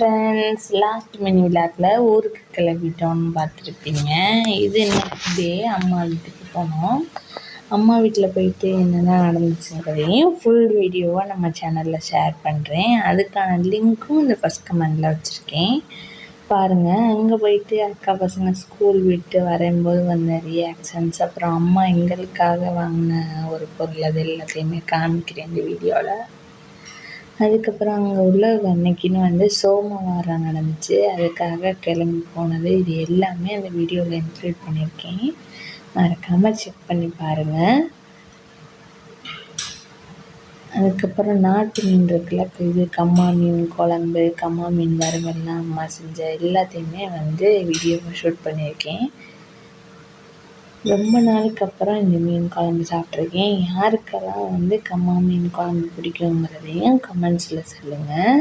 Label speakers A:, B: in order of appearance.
A: Friends, last mini விழாக்கில் ஊருக்கு கிளம்பிட்டோன்னு பார்த்துருப்பீங்க. இது நெக்ஸ்ட் டே அம்மா வீட்டுக்கு போனோம். அம்மா வீட்டில் போயிட்டு என்னென்ன நடந்துச்சுங்கிறதையும் ஃபுல் வீடியோவாக நம்ம சேனலில் ஷேர் பண்ணுறேன். அதுக்கான லிங்க்கும் இந்த ஃபஸ்ட் கமெண்டில் வச்சுருக்கேன், பாருங்கள். அங்கே போயிட்டு அக்கா பசங்க ஸ்கூல் விட்டு வரும்போது வந்த ரியாக்ஷன்ஸ், அப்புறம் அம்மா எங்களுக்காக வாங்கின ஒரு பொருள், அது எல்லாத்தையுமே காமிக்கிறேன் இந்த வீடியோவில். அதுக்கப்புறம் அங்கே உள்ள அன்னைக்குன்னு சோமவாரம் நடந்துச்சு, அதுக்காக கிளம்பி போனது. இது எல்லாமே அந்த வீடியோவில் இன்க்ளூட் பண்ணியிருக்கேன், மறக்காமல் செக் பண்ணி பாருங்கள். அதுக்கப்புறம் நாட்டு மீன் இருக்குல்ல, இது கம்மா மீன் குழம்பு, கம்மா மீன் வறுவல்லாம் அம்மா செஞ்ச எல்லாத்தையுமே வீடியோவை ஷூட் பண்ணியிருக்கேன். ரொம்ப நாளுக்கு அப்புறம் இந்த மீன் குழம்பு சாப்பிட்ருக்கேன். யாருக்கெல்லாம் கம்மா மீன் குழம்பு பிடிக்குங்கிறதையும் கமெண்ட்ஸில் சொல்லுங்கள்.